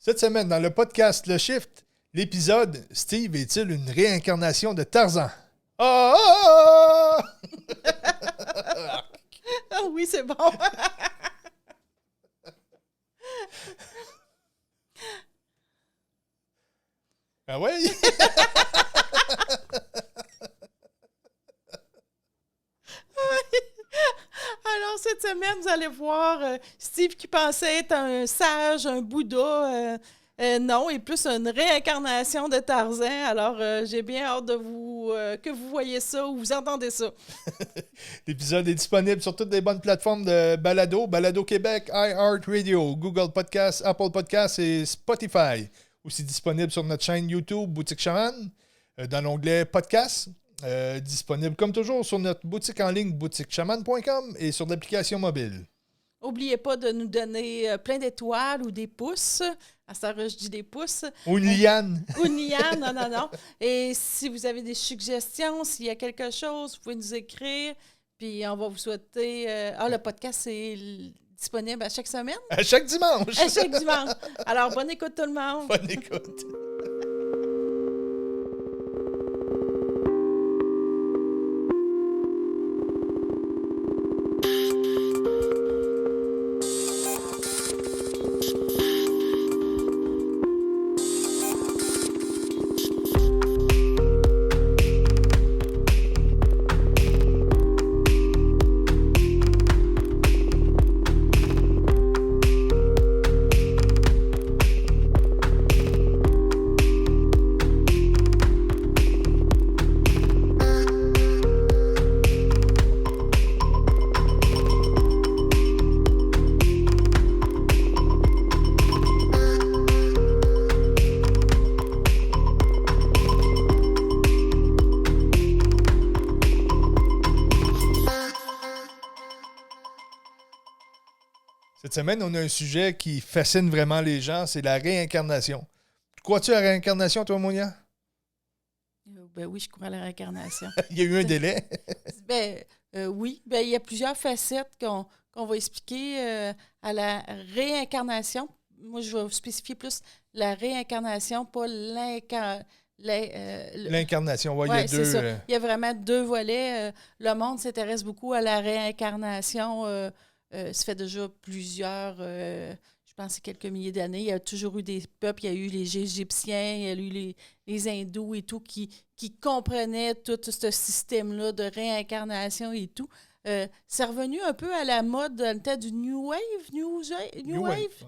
Cette semaine, dans le podcast Le Shift, l'épisode « Steve est-il une réincarnation de Tarzan? » Ah! Ah oui, c'est bon. Ah ouais? Alors, cette semaine, vous allez voir Steve qui pensait être un sage, un Bouddha. Non, et plus une réincarnation de Tarzan. Alors, j'ai bien hâte de que vous voyez ça ou vous entendez ça. L'épisode est disponible sur toutes les bonnes plateformes de balado, Balado Québec, iHeartRadio, Google Podcasts, Apple Podcasts et Spotify. Aussi disponible sur notre chaîne YouTube Boutique Chaman, dans l'onglet Podcasts. Disponible comme toujours sur notre boutique en ligne boutiquechaman.com et sur l'application mobile. N'oubliez pas de nous donner plein d'étoiles ou des pouces. À ce temps-là, je dis des pouces. Ou une liane. Ou une liane, non. Et si vous avez des suggestions, s'il y a quelque chose, vous pouvez nous écrire. Puis on va vous souhaiter... le podcast est disponible à chaque semaine? À chaque dimanche. À chaque dimanche. Alors, bonne écoute tout le monde. Bonne écoute. Cette semaine, on a un sujet qui fascine vraiment les gens, c'est la réincarnation. Crois-tu à la réincarnation, toi, Monia? Ben oui, je crois à la réincarnation. Il y a eu un délai. Oui. Ben, il y a plusieurs facettes qu'on va expliquer à la réincarnation. Moi, je vais spécifier plus la réincarnation, pas L'incarnation, ouais, il y a deux. C'est ça. Il y a vraiment deux volets. Le monde s'intéresse beaucoup à la réincarnation. Ça fait déjà plusieurs, je pense, quelques milliers d'années. Il y a toujours eu des peuples. Il y a eu les Égyptiens, il y a eu les Hindous et tout qui comprenaient tout ce système-là de réincarnation et tout. C'est revenu un peu à la mode dans le temps du New Wave. New Wave.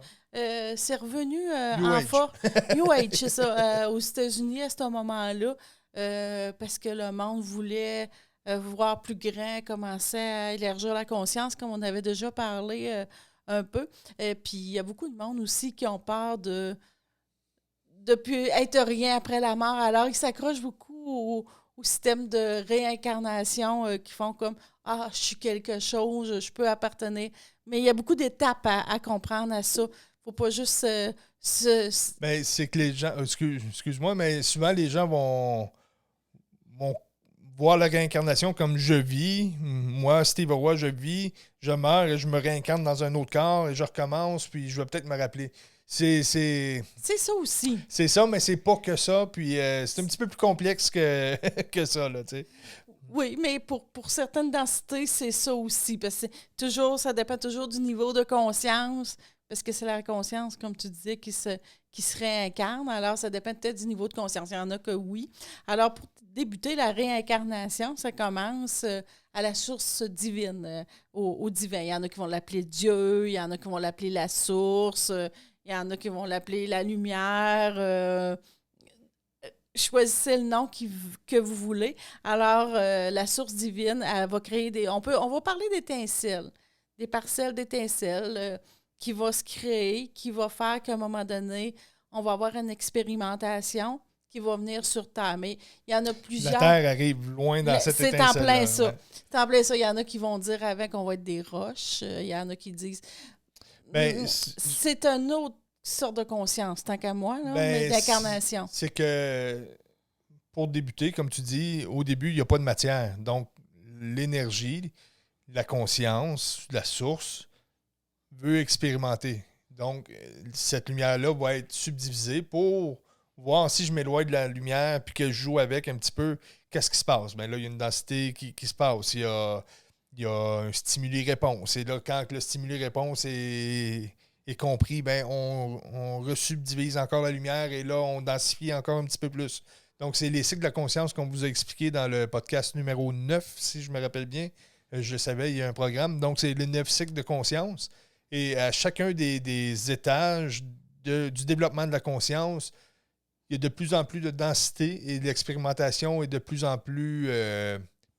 C'est revenu en force. New Age, c'est ça. Aux États-Unis, à ce moment-là, parce que le monde voulait voir plus grand, commencer à élargir la conscience, comme on avait déjà parlé un peu. Puis il y a beaucoup de monde aussi qui ont peur de plus être rien après la mort. Alors, ils s'accrochent beaucoup au système de réincarnation qui font comme « Ah, je suis quelque chose, je peux appartenir ». Mais il y a beaucoup d'étapes à comprendre à ça. Faut pas juste Ben, c'est que les gens... Excuse-moi, mais souvent, les gens vont voir la réincarnation comme je vis. Moi, Steve Roy, je vis, je meurs et je me réincarne dans un autre corps et je recommence, puis je vais peut-être me rappeler. C'est ça aussi. C'est ça, mais c'est pas que ça. Puis c'est un petit peu plus complexe que ça, là, tu sais. Oui, mais pour certaines densités, c'est ça aussi. Parce que ça dépend toujours du niveau de conscience. Parce que c'est la conscience, comme tu disais, qui se réincarne. Alors, ça dépend peut-être du niveau de conscience. Il y en a que oui. Alors, pour débuter la réincarnation, ça commence à la source divine, au divin. Il y en a qui vont l'appeler Dieu, il y en a qui vont l'appeler la source, il y en a qui vont l'appeler la lumière. Choisissez le nom que vous voulez. Alors, la source divine, elle va créer on va parler d'étincelles, des parcelles d'étincelles qui va se créer, qui va faire qu'à un moment donné, on va avoir une expérimentation qui va venir sur Terre. Mais il y en a plusieurs. La Terre arrive loin dans cette étincelle. C'est en plein ça. Ouais. C'est en plein ça. Il y en a qui vont dire avant qu'on va être des roches. Il y en a qui disent... c'est une autre sorte de conscience, tant qu'à moi, là, mais d'incarnation. C'est que, pour débuter, comme tu dis, au début, il n'y a pas de matière. Donc, l'énergie, la conscience, la source, veut expérimenter. Donc, cette lumière-là va être subdivisée pour voir si je m'éloigne de la lumière puis que je joue avec un petit peu, qu'est-ce qui se passe? Bien là, il y a une densité qui se passe. Il y a un stimuli-réponse. Et là, quand le stimuli-réponse est compris, ben on resubdivise encore la lumière et là, on densifie encore un petit peu plus. Donc, c'est les cycles de la conscience qu'on vous a expliqué dans le podcast numéro 9, si je me rappelle bien. Je le savais, il y a un programme. Donc, c'est les 9 cycles de conscience. Et à chacun des étages du développement de la conscience, il y a de plus en plus de densité et l'expérimentation est de plus en plus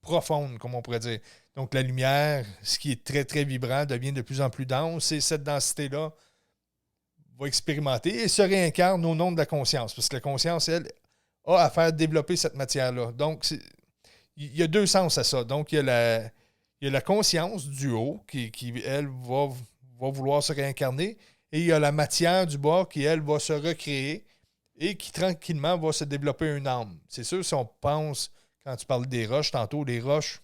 profonde, comme on pourrait dire. Donc, la lumière, ce qui est très, très vibrant, devient de plus en plus dense et cette densité-là va expérimenter et se réincarne au nom de la conscience. Parce que la conscience, elle, a à faire développer cette matière-là. Donc, il y a deux sens à ça. Donc, il y a la conscience du haut qui elle, va vouloir se réincarner et il y a la matière du bas qui, elle, va se recréer et qui, tranquillement, va se développer une âme. C'est sûr, si on pense, quand tu parles des roches tantôt, les roches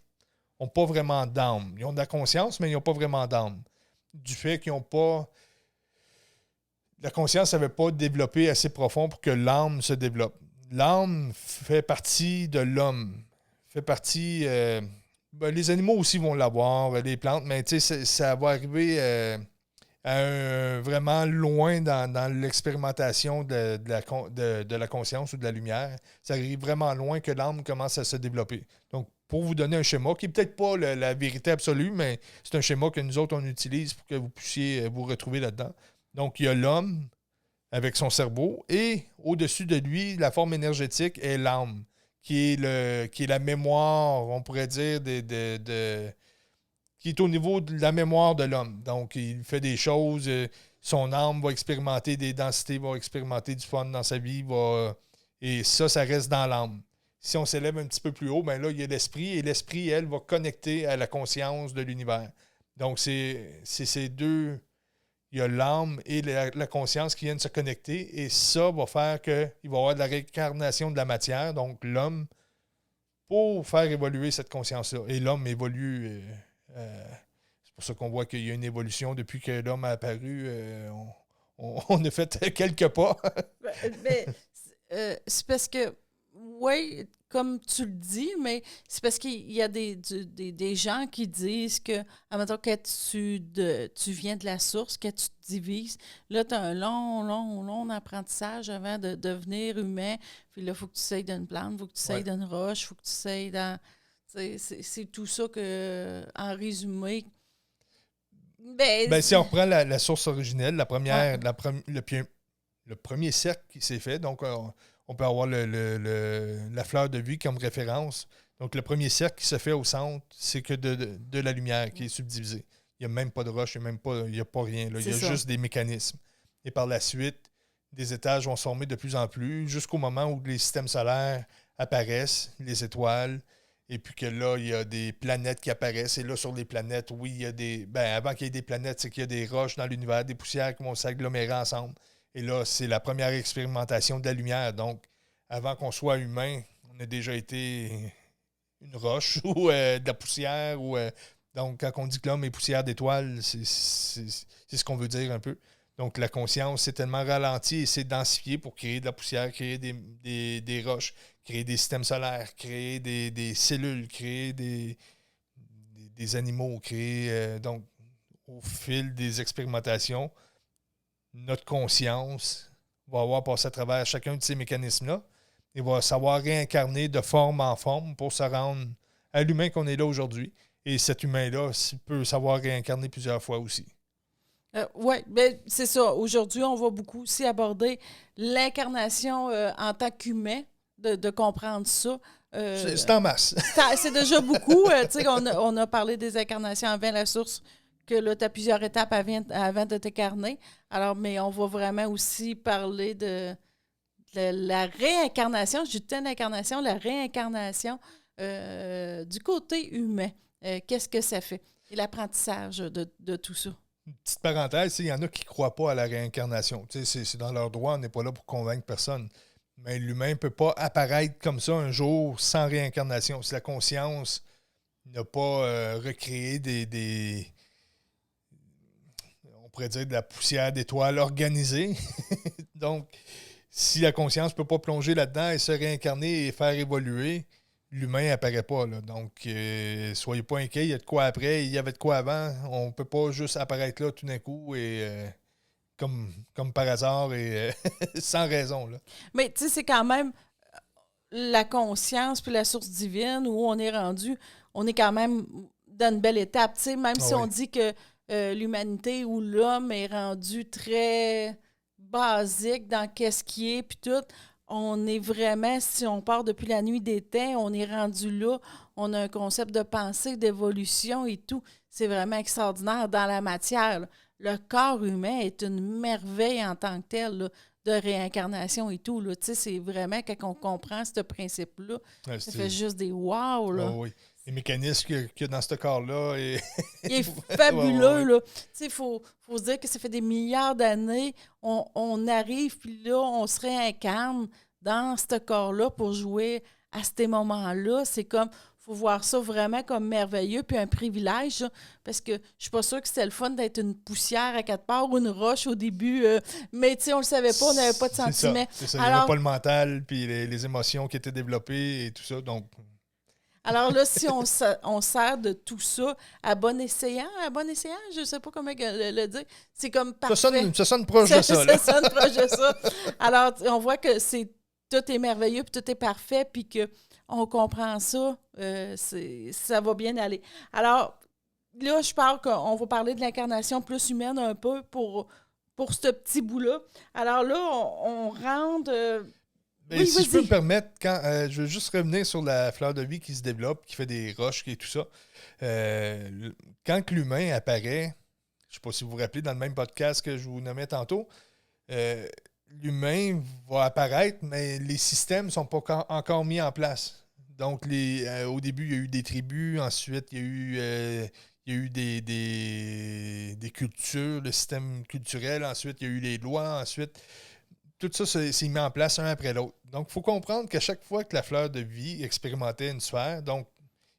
n'ont pas vraiment d'âme. Ils ont de la conscience, mais ils n'ont pas vraiment d'âme. Du fait qu'ils n'ont pas... La conscience n'avait pas développé assez profond pour que l'âme se développe. L'âme fait partie de l'homme. Fait partie... les animaux aussi vont l'avoir, les plantes, mais ça va arriver vraiment loin dans l'expérimentation de la conscience ou de la lumière. Ça arrive vraiment loin que l'âme commence à se développer. Donc, pour vous donner un schéma, qui n'est peut-être pas la vérité absolue, mais c'est un schéma que nous autres, on utilise pour que vous puissiez vous retrouver là-dedans. Donc, il y a l'homme avec son cerveau et au-dessus de lui, la forme énergétique est l'âme, qui est la mémoire, on pourrait dire, qui est au niveau de la mémoire de l'homme. Donc, il fait des choses, son âme va expérimenter des densités, va expérimenter du fun dans sa vie, et ça reste dans l'âme. Si on s'élève un petit peu plus haut, bien là, il y a l'esprit, et l'esprit, elle, va connecter à la conscience de l'univers. Donc, c'est ces deux... Il y a l'âme et la conscience qui viennent se connecter, et ça va faire qu'il va y avoir de la réincarnation de la matière, donc l'homme, pour faire évoluer cette conscience-là. Et l'homme évolue... c'est pour ça qu'on voit qu'il y a une évolution depuis que l'homme a apparu. On a fait quelques pas. Mais c'est parce que, oui, comme tu le dis, mais c'est parce qu'il y a des gens qui disent que, admettons, quand tu viens de la source, quand tu te divises, là, tu as un long apprentissage avant de devenir humain. Puis là, il faut que tu sailles d'une plante, il faut que tu sailles d'une roche, il faut que tu sailles dans... C'est tout ça que, en résumé... Si on reprend la source originelle, le premier cercle qui s'est fait, donc on peut avoir la fleur de vie comme référence. Donc, le premier cercle qui se fait au centre, c'est que de la lumière qui est subdivisée. Il n'y a même pas de roche, il n'y a pas rien. Là. Il y a juste des mécanismes. Et par la suite, des étages vont se former de plus en plus jusqu'au moment où les systèmes solaires apparaissent, les étoiles, et puis que là, il y a des planètes qui apparaissent. Et là, sur les planètes, oui, il y a des... avant qu'il y ait des planètes, c'est qu'il y a des roches dans l'univers, des poussières qui vont s'agglomérer ensemble. Et là, c'est la première expérimentation de la lumière. Donc, avant qu'on soit humain, on a déjà été une roche ou de la poussière. Donc, quand on dit que l'homme est poussière d'étoiles, c'est ce qu'on veut dire un peu. Donc, la conscience s'est tellement ralentie et s'est densifiée pour créer de la poussière, créer des roches, créer des systèmes solaires, créer des cellules, créer des animaux, créer... donc, au fil des expérimentations, notre conscience va avoir passé à travers chacun de ces mécanismes-là et va savoir réincarner de forme en forme pour se rendre à l'humain qu'on est là aujourd'hui. Et cet humain-là peut savoir réincarner plusieurs fois aussi. Oui, ben, c'est ça. Aujourd'hui, on va beaucoup aussi aborder l'incarnation en tant qu'humain, de comprendre ça. C'est en masse. C'est déjà beaucoup. On a parlé des incarnations avant la source, que là, tu as plusieurs étapes avant de t'incarner. Alors, mais on va vraiment aussi parler de la réincarnation, je dis l'incarnation, la réincarnation du côté humain. Qu'est-ce que ça fait? Et l'apprentissage de tout ça. Une petite parenthèse, il y en a qui ne croient pas à la réincarnation. C'est dans leur droit, on n'est pas là pour convaincre personne. Mais l'humain ne peut pas apparaître comme ça un jour sans réincarnation. Si la conscience n'a pas recréé pourrait dire de la poussière d'étoiles organisée. Donc, si la conscience ne peut pas plonger là-dedans et se réincarner et faire évoluer, l'humain n'apparaît pas. Là. Donc, soyez pas inquiets, il y a de quoi après, il y avait de quoi avant. On ne peut pas juste apparaître là tout d'un coup et comme par hasard et sans raison. Là. Mais tu sais, c'est quand même la conscience puis la source divine où on est rendu, on est quand même dans une belle étape. Tu sais, même si on dit que l'humanité ou l'homme est rendu très basique dans qu'est-ce qui est, puis tout, on est vraiment, si on part depuis la nuit des temps, on est rendu là, on a un concept de pensée, d'évolution et tout. C'est vraiment extraordinaire dans la matière. Là. Le corps humain est une merveille en tant que tel, là, de réincarnation et tout. Là. Tu sais, c'est vraiment, quand on comprend ce principe-là, ça fait juste des wow, là. Oh, oui. Les mécanismes qu'il y a dans ce corps-là. Il est fabuleux, là. Tu sais, il faut se dire que ça fait des milliards d'années, on arrive, puis là, on se réincarne dans ce corps-là pour jouer à ces moments-là. C'est comme, il faut voir ça vraiment comme merveilleux, puis un privilège, là, parce que je suis pas sûre que c'était le fun d'être une poussière à quatre parts ou une roche au début, mais tu sais, on le savait pas, on n'avait pas de sentiments. C'est ça. Il n'y avait pas le mental, puis les émotions qui étaient développées et tout ça, donc... Alors là, si on sert de tout ça à bon escient, je ne sais pas comment le dire, c'est comme parfait. Ça sonne proche de ça. Là. Ça sonne proche de ça. Alors, on voit que tout est merveilleux, puis tout est parfait, puis qu'on comprend ça, ça va bien aller. Alors, là, je parle qu'on va parler de l'incarnation plus humaine un peu pour ce petit bout-là. Alors là, on rentre... Mais si je peux me permettre, je veux juste revenir sur la fleur de vie qui se développe, qui fait des roches et tout ça. Quand l'humain apparaît, je ne sais pas si vous vous rappelez dans le même podcast que je vous nommais tantôt, l'humain va apparaître, mais les systèmes ne sont pas encore mis en place. Donc, au début, il y a eu des tribus, ensuite, il y a eu des cultures, le système culturel, ensuite, il y a eu les lois, ensuite... Tout ça s'est mis en place un après l'autre. Donc, il faut comprendre qu'à chaque fois que la fleur de vie expérimentait une sphère, donc,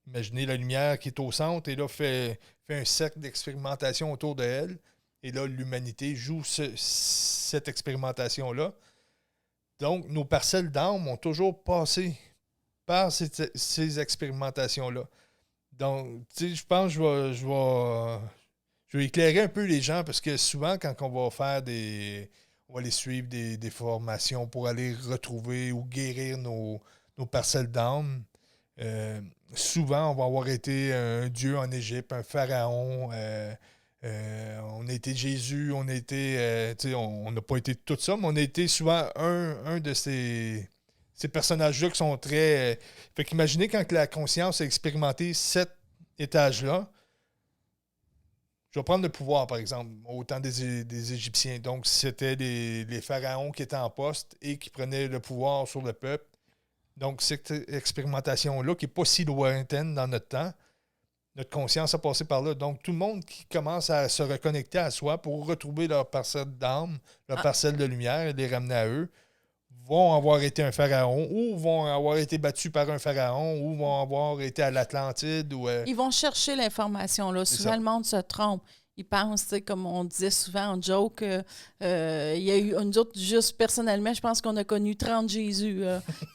imaginez la lumière qui est au centre et là, fait un cercle d'expérimentation autour de elle. Et là, l'humanité joue cette expérimentation-là. Donc, nos parcelles d'âme ont toujours passé par ces expérimentations-là. Donc, tu sais, je pense que je vais éclairer un peu les gens parce que souvent, quand on va faire on va aller suivre des formations pour aller retrouver ou guérir nos parcelles d'âme. Souvent, on va avoir été un dieu en Égypte, un pharaon. On a été Jésus, on n'a pas été tout ça, mais on a été souvent un de ces personnages-là qui sont très... fait qu'imaginez quand la conscience a expérimenté cet étage-là. Je vais prendre le pouvoir, par exemple, au temps des Égyptiens. Donc, c'était les pharaons qui étaient en poste et qui prenaient le pouvoir sur le peuple. Donc, cette expérimentation-là, qui n'est pas si lointaine dans notre temps, notre conscience a passé par là. Donc, tout le monde qui commence à se reconnecter à soi pour retrouver leur parcelle d'âme, leur parcelle de lumière et les ramener à eux, vont avoir été un pharaon ou vont avoir été battus par un pharaon ou vont avoir été à l'Atlantide. Ils vont chercher l'information. Là. Souvent, le monde se trompe. Ils pensent, comme on disait souvent en joke, il y a eu, nous autres, juste personnellement, je pense qu'on a connu 30 Jésus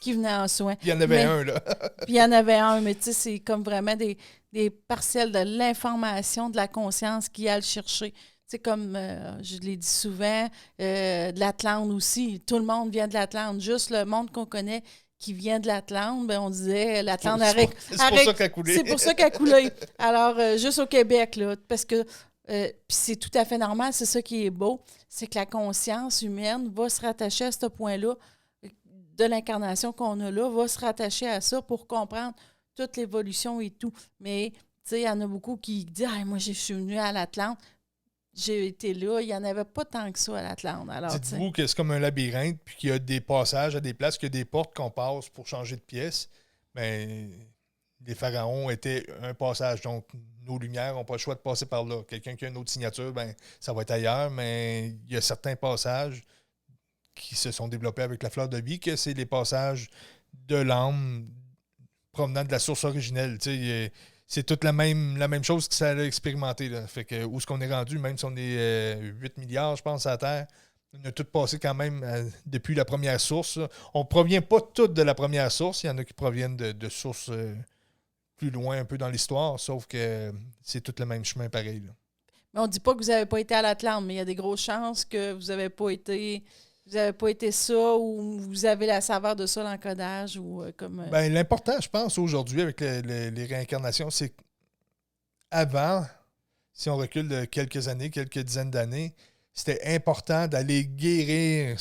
qui venaient en soins. Il y en avait un, là. Puis il y en avait un, mais tu sais, c'est comme vraiment des parcelles de l'information, de la conscience qui a le chercher. C'est comme, je l'ai dit souvent, de l'Atlante aussi. Tout le monde vient de l'Atlante. Juste le monde qu'on connaît qui vient de l'Atlante, ben on disait l'Atlante arrête. C'est pour ça qu'elle a coulé. C'est pour ça qu'elle a coulé. Alors, juste au Québec, là, parce que puis c'est tout à fait normal, c'est ça qui est beau, c'est que la conscience humaine va se rattacher à ce point-là de l'incarnation qu'on a là, va se rattacher à ça pour comprendre toute l'évolution et tout. Mais, tu sais, il y en a beaucoup qui disent « Ah, moi, je suis venu à l'Atlante. » J'ai été là, il n'y en avait pas tant que ça à l'Atlante. Dites-vous que c'est comme un labyrinthe, puis qu'il y a des passages à des places, qu'il y a des portes qu'on passe pour changer de pièce. Mais les pharaons étaient un passage. Donc, nos lumières n'ont pas le choix de passer par là. Quelqu'un qui a une autre signature, ben ça va être ailleurs, mais il y a certains passages qui se sont développés avec la fleur de vie, que c'est les passages de l'âme provenant de la source originelle. Tu sais, c'est toute la même chose que ça a expérimenté. Là. Fait que où est-ce qu'on est rendu, même si on est 8 milliards, je pense, à la Terre, on a tout passé quand même depuis la première source. Là. On ne provient pas toutes de la première source. Il y en a qui proviennent de sources plus loin un peu dans l'histoire, sauf que c'est tout le même chemin pareil. Là. Mais on ne dit pas que vous n'avez pas été à l'Atlante, mais il y a des grosses chances que vous n'avez pas été. Vous n'avez pas été ça ou vous avez la saveur de ça, l'encodage ou comme. Ben, l'important, je pense, aujourd'hui, avec les réincarnations, c'est qu'avant, si on recule de quelques années, quelques dizaines d'années, c'était important d'aller guérir.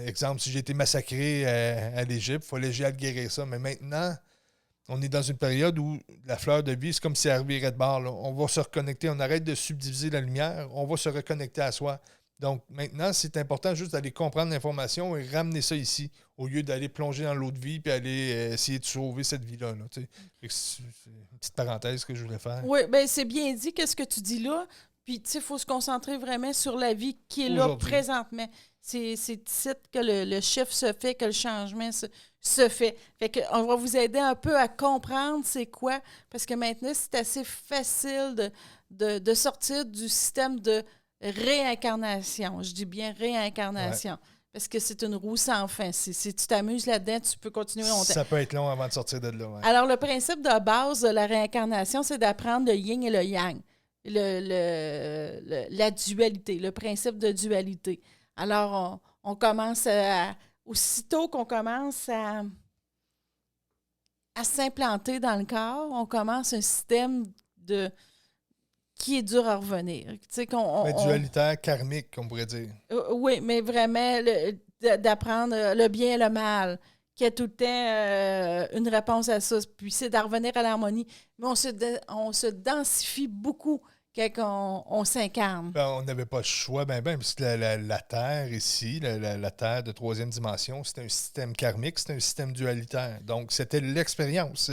Exemple, si j'ai été massacré à l'Égypte, il fallait que j'aille guérir ça. Mais maintenant, on est dans une période où la fleur de vie, c'est comme si elle revirait de bord. Là. On va se reconnecter, on arrête de subdiviser la lumière, on va se reconnecter à soi. Donc, maintenant, c'est important juste d'aller comprendre l'information et ramener ça ici, au lieu d'aller plonger dans l'autre vie et aller essayer de sauver cette vie-là. Là, c'est une petite parenthèse que je voulais faire. Oui, bien, c'est bien dit, qu'est-ce que tu dis là. Puis, tu sais, il faut se concentrer vraiment sur la vie qui est là présentement. C'est ici que le chiffre se fait, que le changement se fait. Fait qu'on va vous aider un peu à comprendre c'est quoi, parce que maintenant, c'est assez facile de sortir du système de réincarnation. Je dis bien réincarnation. Ouais. Parce que c'est une roue sans fin. Si tu t'amuses là-dedans, tu peux continuer longtemps. Ça peut être long avant de sortir de là. Ouais. Alors, le principe de base de la réincarnation, c'est d'apprendre le yin et le yang. La dualité, le principe de dualité. Alors, on commence aussitôt qu'on commence à s'implanter dans le corps, on commence un système qui est dur à revenir. Tu sais, dualitaire, karmique, on pourrait dire. Oui, mais vraiment d'apprendre le bien et le mal, qui a tout le temps une réponse à ça. Puis c'est de revenir à l'harmonie. Mais on se densifie beaucoup quand on s'incarne. Ben, on n'avait pas le choix, parce que la Terre ici, la Terre de troisième dimension, c'était un système karmique, c'était un système dualitaire. Donc, c'était l'expérience.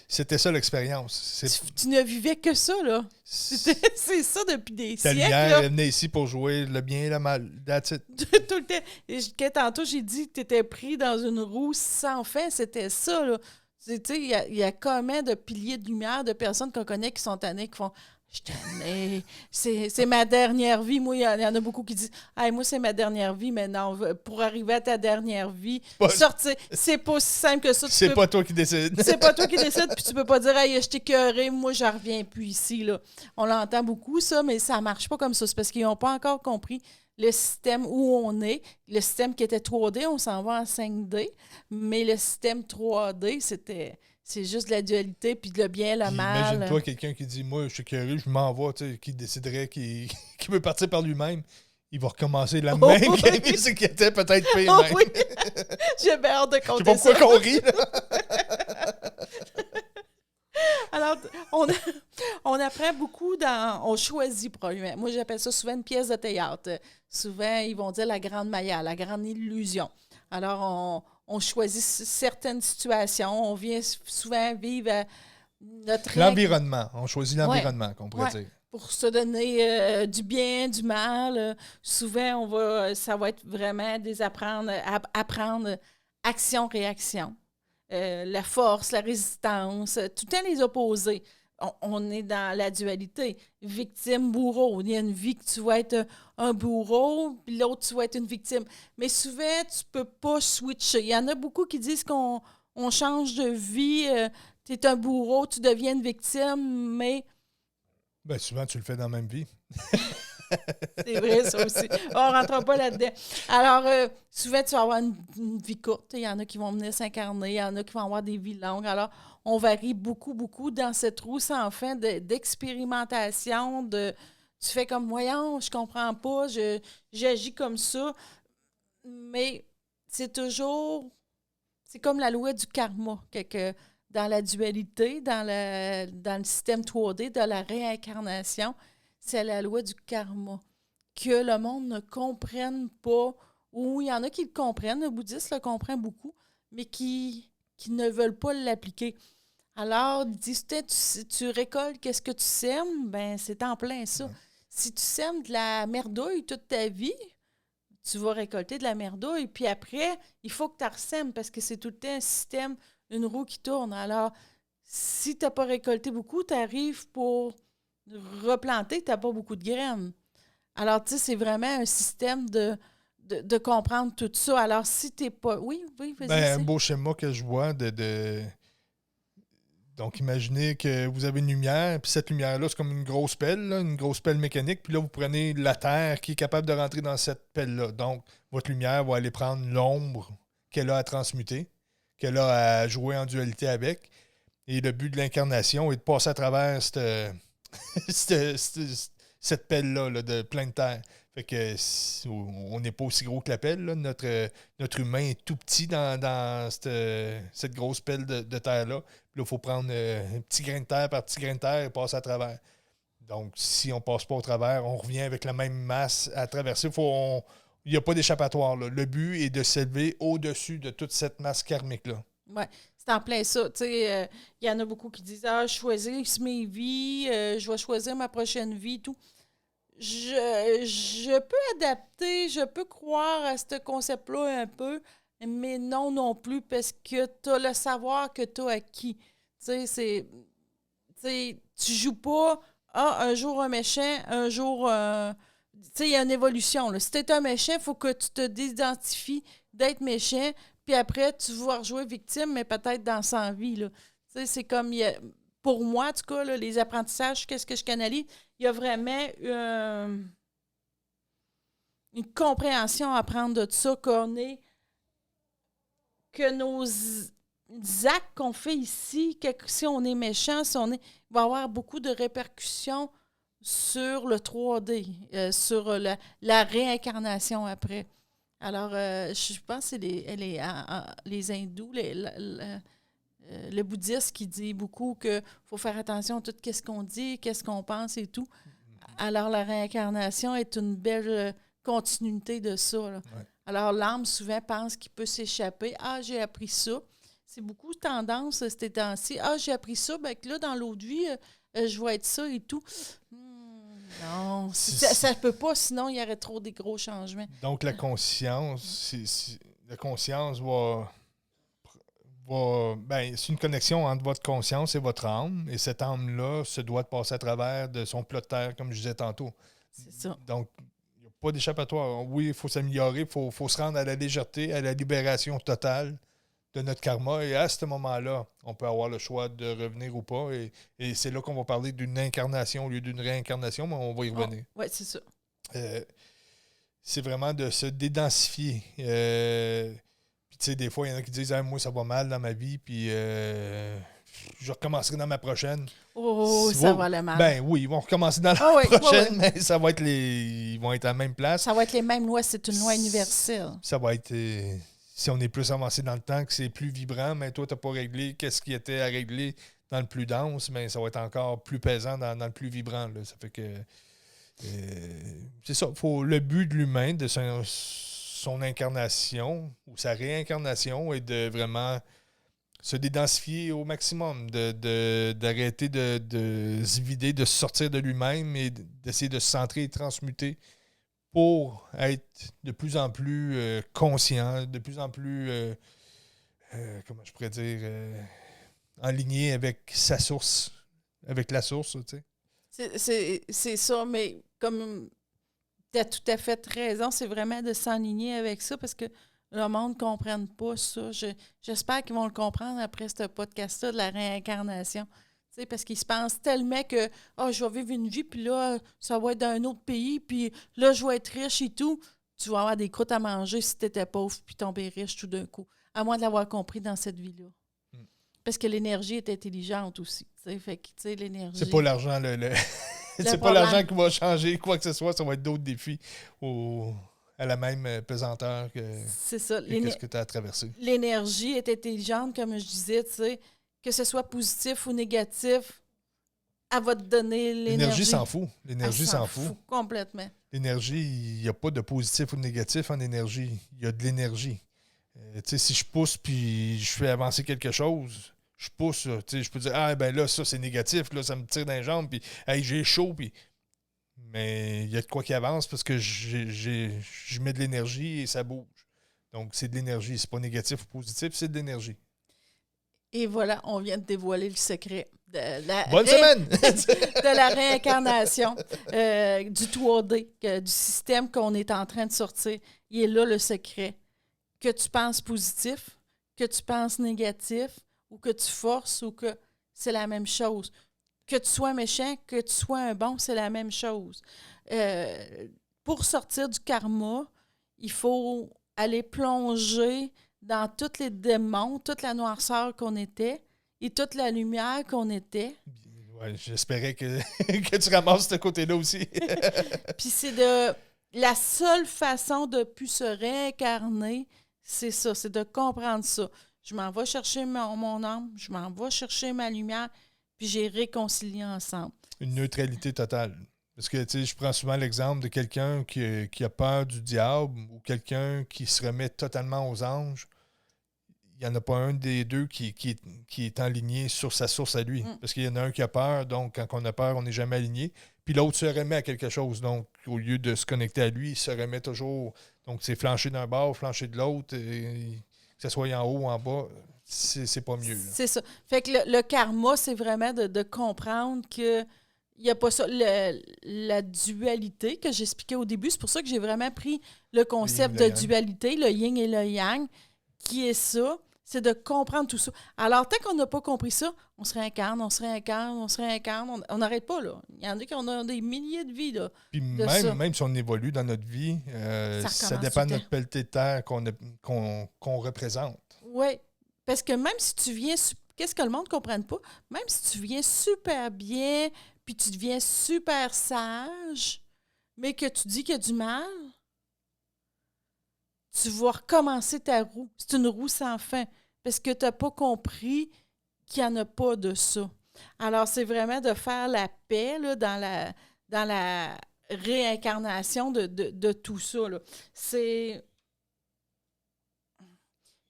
C'était ça, l'expérience. Tu ne vivais que ça, là. C'est ça depuis des siècles. Ta lumière venait ici pour jouer le bien et le mal. That's it. Tout le temps. Et tantôt, j'ai dit que tu étais pris dans une roue sans fin. C'était ça, là. Tu sais, il y a combien de piliers de lumière de personnes qu'on connaît qui sont tannées, qui font... Je t'aimais. C'est ma dernière vie. Moi, il y en a beaucoup qui disent hey, moi, c'est ma dernière vie, mais non, pour arriver à ta dernière vie, sortir, c'est pas si simple que ça. C'est pas toi qui décides. C'est pas toi qui décides, puis tu peux pas dire hey, je t'ai écœuré, moi, je reviens plus ici. Là. On l'entend beaucoup, ça, mais ça marche pas comme ça. C'est parce qu'ils n'ont pas encore compris le système où on est. Le système qui était 3D, on s'en va en 5D, mais le système 3D, c'est juste de la dualité, puis le bien, le mal. Imagine-toi quelqu'un qui dit « Moi, je suis curieux, je m'en vais », qui déciderait qui veut partir par lui-même. Il va recommencer la même game, c'est qu'il était peut-être pire même. Oui. J'ai bien hâte de compter ça. Je sais pas pourquoi qu'on rit, là. Alors, on apprend beaucoup on choisit probablement. Moi, j'appelle ça souvent une pièce de théâtre. Souvent, ils vont dire la grande Maya, la grande illusion. Alors, on choisit certaines situations. On vient souvent vivre notre... L'environnement. On choisit l'environnement, qu'on pourrait dire. Pour se donner du bien, du mal. Souvent, ça va être vraiment apprendre action-réaction. La force, la résistance, tout le temps les opposés. On est dans la dualité. Victime, bourreau. Il y a une vie que tu vas être un bourreau, puis l'autre, tu vas être une victime. Mais souvent, tu peux pas switcher. Il y en a beaucoup qui disent qu'on change de vie. Tu es un bourreau, tu deviens une victime, mais... Ben, souvent, tu le fais dans la même vie. C'est vrai, ça aussi. On ne rentre pas là-dedans. Alors, souvent, tu vas avoir une vie courte. Il y en a qui vont venir s'incarner. Il y en a qui vont avoir des vies longues. Alors, on varie beaucoup, beaucoup dans cette roue sans fin d'expérimentation. Tu fais comme, voyons, je comprends pas, j'agis comme ça. Mais c'est toujours... C'est comme la loi du karma. Dans la dualité, dans le système 3D, de la réincarnation, c'est la loi du karma. Que le monde ne comprenne pas, ou il y en a qui le comprennent, le bouddhiste le comprend beaucoup, mais qui ne veulent pas l'appliquer. Alors, ils disent, tu récoltes qu'est-ce que tu sèmes, ben c'est en plein ça. Ouais. Si tu sèmes de la merdouille toute ta vie, tu vas récolter de la merdouille, puis après, il faut que tu ressèmes, parce que c'est tout le temps un système, une roue qui tourne. Alors, si tu n'as pas récolté beaucoup, tu arrives pour replanter, tu n'as pas beaucoup de graines. Alors, tu sais, c'est vraiment un système de comprendre tout ça. Alors, si tu n'es pas... Oui, vas-y. Un beau schéma que je vois de... Donc, imaginez que vous avez une lumière, puis cette lumière-là, c'est comme une grosse pelle, là, une grosse pelle mécanique, puis là, vous prenez la terre qui est capable de rentrer dans cette pelle-là. Donc, votre lumière va aller prendre l'ombre qu'elle a à transmuter, qu'elle a à jouer en dualité avec. Et le but de l'incarnation est de passer à travers cette pelle-là là, de plein de terre. Fait que on n'est pas aussi gros que la pelle. Là. Notre humain est tout petit dans cette grosse pelle de terre-là. Puis là, il faut prendre un petit grain de terre par petit grain de terre et passer à travers. Donc, si on ne passe pas au travers, on revient avec la même masse à traverser. Il n'y a pas d'échappatoire. Là. Le but est de s'élever au-dessus de toute cette masse karmique-là. Oui, c'est en plein ça. Tu sais, il y en a beaucoup qui disent « Ah, je choisis mes vies, je vais choisir ma prochaine vie, tout. » Je peux adapter, je peux croire à ce concept-là un peu, mais non plus, parce que tu as le savoir que tu as acquis. Tu sais, tu joues pas un jour un méchant, un jour. Tu sais, il y a une évolution. Là. Si tu es un méchant, il faut que tu te désidentifies d'être méchant, puis après, tu vas rejouer victime, mais peut-être dans 100 vies. Là. Tu sais, c'est comme. Pour moi, en tout cas, là, les apprentissages, qu'est-ce que je canalise? Il y a vraiment une compréhension à prendre de ça, que nos actes qu'on fait ici, si on est méchant, il va y avoir beaucoup de répercussions sur le 3D, sur la réincarnation après. Alors, je pense que c'est les hindous, le bouddhiste qui dit beaucoup qu'il faut faire attention à tout ce qu'on dit, qu'est-ce qu'on pense et tout. Alors, la réincarnation est une belle continuité de ça. Là. Ouais. Alors, l'âme, souvent, pense qu'il peut s'échapper. « Ah, j'ai appris ça. » C'est beaucoup tendance ces temps-ci. « Ah, j'ai appris ça. Ben, que là, dans l'autre vie, je vais être ça et tout. » Non, ça ne peut pas, sinon il y aurait trop des gros changements. Donc, la conscience, la conscience c'est une connexion entre votre conscience et votre âme, et cette âme-là se doit de passer à travers de son plat de terre, comme je disais tantôt. C'est ça. Donc, il n'y a pas d'échappatoire. Oui, il faut s'améliorer, il faut se rendre à la légèreté, à la libération totale de notre karma, et à ce moment-là, on peut avoir le choix de revenir ou pas, et c'est là qu'on va parler d'une incarnation au lieu d'une réincarnation, mais on va y revenir. Oui, c'est ça. C'est vraiment de se dédensifier. Puis, tu sais, des fois, il y en a qui disent moi, ça va mal dans ma vie, puis je recommencerai dans ma prochaine. Oh, ça va aller mal. Ben oui, ils vont recommencer dans la prochaine, mais ça va être ils vont être à la même place. Ça va être les mêmes lois, c'est une loi universelle. Ça va être, si on est plus avancé dans le temps, que c'est plus vibrant, mais toi, tu n'as pas réglé qu'est-ce qui était à régler dans le plus dense, mais ça va être encore plus pesant dans le plus vibrant. Là. Ça fait que c'est ça. Le but de l'humain, de son incarnation ou sa réincarnation est de vraiment se dédensifier au maximum, d'arrêter de se vider, de sortir de lui-même et d'essayer de se centrer et transmuter pour être de plus en plus conscient, de plus en plus, comment je pourrais dire, aligné avec sa source, avec la source, tu sais. C'est ça, mais comme tu as tout à fait raison, c'est vraiment de s'enligner avec ça parce que le monde ne comprenne pas ça. J'espère qu'ils vont le comprendre après ce podcast-là de la réincarnation. T'sais, parce qu'ils se pensent tellement que je vais vivre une vie, puis là, ça va être dans un autre pays, puis là, je vais être riche et tout. Tu vas avoir des croûtes à manger si tu étais pauvre, puis tomber riche tout d'un coup. À moins de l'avoir compris dans cette vie-là. Parce que l'énergie est intelligente aussi. Fait que, l'énergie... C'est pas l'argent, c'est pas l'argent qui va changer quoi que ce soit, ça va être d'autres défis à la même pesanteur que ce que tu as traversé. L'énergie est intelligente, comme je disais, tu sais, que ce soit positif ou négatif, elle va te donner l'énergie. L'énergie s'en fout. L'énergie s'en fout. Complètement. L'énergie, il n'y a pas de positif ou de négatif en énergie. Il y a de l'énergie. Tu sais, si je pousse puis je fais avancer quelque chose, je pousse, tu sais, je peux dire, ben là, ça, c'est négatif, là, ça me tire dans les jambes, puis hey, j'ai chaud, puis... Mais il y a de quoi qui avance parce que je mets de l'énergie et ça bouge. Donc, c'est de l'énergie. C'est pas négatif ou positif, c'est de l'énergie. Et voilà, on vient de dévoiler le secret de la, Bonne semaine! de la réincarnation du 3D, du système qu'on est en train de sortir. Il est là le secret. Que tu penses positif, que tu penses négatif, ou que tu forces, ou que c'est la même chose. Que tu sois méchant, que tu sois un bon, c'est la même chose. Pour sortir du karma, il faut aller plonger dans tous les démons, toute la noirceur qu'on était et toute la lumière qu'on était. Ouais, j'espérais que, que tu ramasses ce côté-là aussi. Puis c'est la seule façon de plus se réincarner, c'est ça, c'est de comprendre ça. Je m'en vais chercher mon âme, je m'en vais chercher ma lumière, puis j'ai réconcilié ensemble. Une neutralité totale. Parce que, tu sais, je prends souvent l'exemple de quelqu'un qui a peur du diable ou quelqu'un qui se remet totalement aux anges. Il n'y en a pas un des deux qui est aligné sur sa source à lui. Parce qu'il y en a un qui a peur, donc quand on a peur, on n'est jamais aligné. Puis l'autre se remet à quelque chose. Donc, au lieu de se connecter à lui, il se remet toujours. Donc, c'est flancher d'un bord, flancher de l'autre, que ce soit en haut ou en bas, c'est pas mieux. Là. C'est ça. Fait que le karma, c'est vraiment de comprendre que il n'y a pas ça. La dualité que j'expliquais au début, c'est pour ça que j'ai vraiment pris le concept de dualité, le yin et le yang, qui est ça, c'est de comprendre tout ça. Alors, tant qu'on n'a pas compris ça, on se réincarne, on n'arrête pas, là. Il y en a qui ont des milliers de vies, là. Puis même si on évolue dans notre vie, ça dépend de notre pelleté de terre qu'on représente. Oui, parce que même si tu viens... Qu'est-ce que le monde ne comprenne pas? Même si tu viens super bien, puis tu deviens super sage, mais que tu dis qu'il y a du mal, tu vas recommencer ta roue. C'est une roue sans fin, parce que tu n'as pas compris qu'il n'y en a pas de ça. Alors, c'est vraiment de faire la paix là, dans la réincarnation de tout ça. Là. C'est...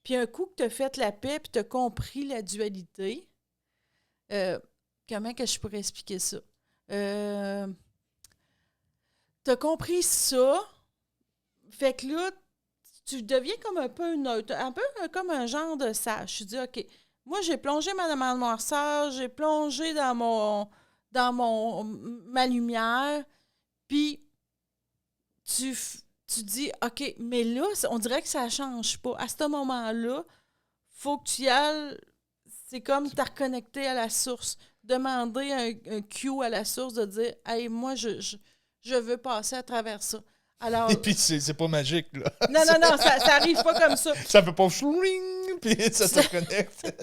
Puis un coup que tu as fait la paix, puis tu as compris la dualité, comment que je pourrais expliquer ça? Tu as compris ça, fait que là, tu deviens comme un peu neutre, un peu comme un genre de sage. Je dis, OK, moi, j'ai plongé ma noirceur, j'ai plongé dans ma lumière, puis tu dis, OK, mais là, on dirait que ça ne change pas. À ce moment-là, il faut que tu y ailles, c'est comme t'as reconnecté à la source. Demander un cue à la source de dire, hey, moi, je veux passer à travers ça. Alors, et puis, c'est pas magique, là. Non, ça arrive pas comme ça. Ça fait pas chouing, puis ça se connecte.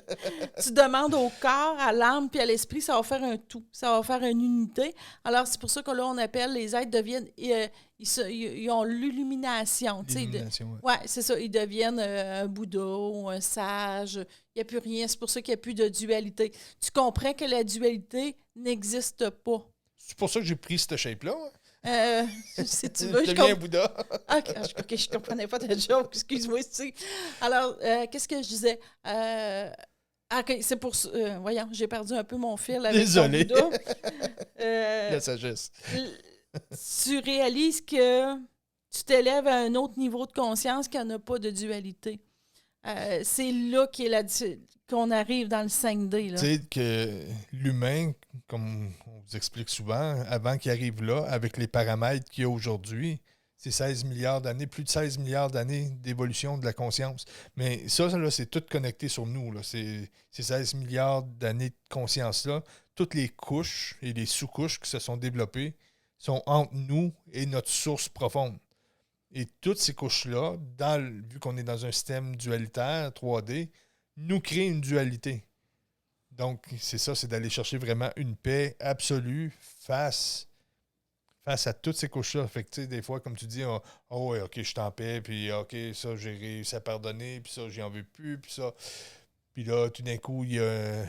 Tu demandes au corps, à l'âme, puis à l'esprit, ça va faire un tout. Ça va faire une unité. Alors, c'est pour ça que là, on appelle, les êtres deviennent, ils ont l'illumination. L'illumination, ouais, c'est ça. Ils deviennent un Bouddha ou un sage. Il n'y a plus rien. C'est pour ça qu'il n'y a plus de dualité. Tu comprends que la dualité n'existe pas. C'est pour ça que j'ai pris cette shape-là. Si tu veux, je deviens Bouddha. OK, je comprenais pas ta joke, excuse-moi. Alors, qu'est-ce que je disais? OK, c'est pour ça. Voyons, j'ai perdu un peu mon fil avec Désolé. ton Bouddha. La sagesse. Tu réalises que tu t'élèves à un autre niveau de conscience qu'il n'y en a pas de dualité. C'est là qu'on arrive dans le 5D. Tu sais que l'humain, comme on vous explique souvent, avant qu'il arrive là, avec les paramètres qu'il y a aujourd'hui, c'est 16 milliards d'années, plus de 16 milliards d'années d'évolution de la conscience. Mais ça là, c'est tout connecté sur nous. Là. Ces 16 milliards d'années de conscience-là, toutes les couches et les sous-couches qui se sont développées sont entre nous et notre source profonde. Et toutes ces couches-là, vu qu'on est dans un système dualitaire, 3D, nous créent une dualité. Donc, c'est ça, c'est d'aller chercher vraiment une paix absolue face à toutes ces couches-là. Fait que, tu sais, des fois, comme tu dis, oh ouais, OK, je suis en paix, puis OK, ça, j'ai réussi à pardonner, puis ça, j'en veux plus, puis ça. Puis là, tout d'un coup, il y a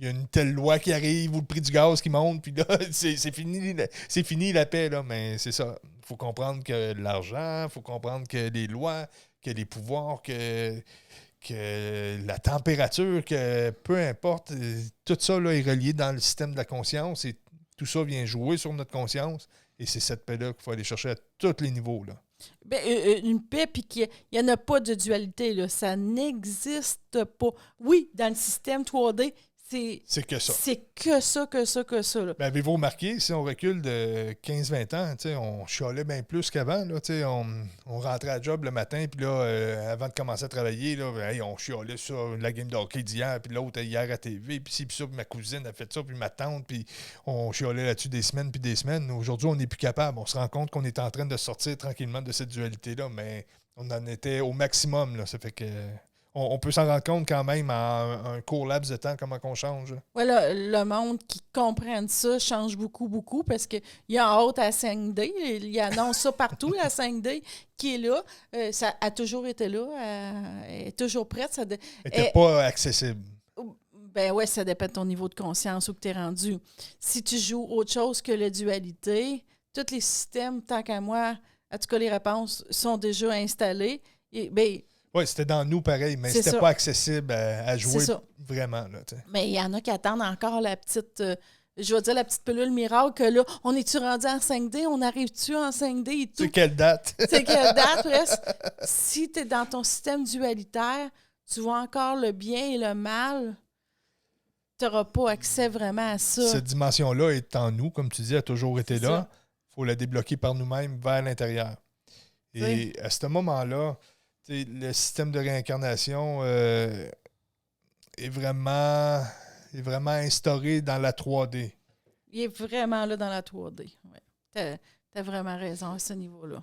une telle loi qui arrive ou le prix du gaz qui monte, puis là, c'est fini la paix, là. Mais c'est ça. Il faut comprendre que l'argent, il faut comprendre que les lois, que les pouvoirs, que la température, que peu importe, tout ça là, est relié dans le système de la conscience et tout ça vient jouer sur notre conscience. Et c'est cette paix-là qu'il faut aller chercher à tous les niveaux. Là. Une paix, puis qu'il n'y en a pas de dualité, là. Ça n'existe pas. Oui, dans le système 3D, c'est que ça. C'est que ça. Là. Ben, avez-vous remarqué, si on recule de 15-20 ans, on chialait bien plus qu'avant. Là, on rentrait à job le matin, puis là, avant de commencer à travailler, là, hey, on chialait sur la game de hockey d'hier, puis l'autre hier à TV, puis ci, puis ça, puis ma cousine a fait ça, puis ma tante, puis on chialait là-dessus des semaines, puis des semaines. Aujourd'hui, on n'est plus capable. On se rend compte qu'on est en train de sortir tranquillement de cette dualité-là, mais on en était au maximum. Là, ça fait que... On peut s'en rendre compte quand même en un court laps de temps, comment on change. Oui, le monde qui comprenne ça change beaucoup, beaucoup, parce qu'il y a hâte à 5D. Il y annonce ça partout, la 5D, qui est là. Ça a toujours été là. Elle est toujours prête. Elle n'était pas accessible. Ben oui, ça dépend de ton niveau de conscience où tu es rendu. Si tu joues autre chose que la dualité, tous les systèmes, tant qu'à moi, en tout cas, les réponses sont déjà installées. Et, ben, oui, c'était dans nous pareil, mais c'était pas accessible à jouer vraiment. Là, mais il y en a qui attendent encore la petite, je vais dire la petite pilule miracle, que là, on est-tu rendu en 5D? On arrive-tu en 5D et tout? C'est quelle date? C'est quelle date, presque? Si tu es dans ton système dualitaire, tu vois encore le bien et le mal, tu n'auras pas accès vraiment à ça. Cette dimension-là est en nous, comme tu dis, a toujours été là. Il faut la débloquer par nous-mêmes vers l'intérieur. Et à ce moment-là, le système de réincarnation est vraiment instauré dans la 3D. Il est vraiment là dans la 3D. Ouais. Tu as vraiment raison à ce niveau-là.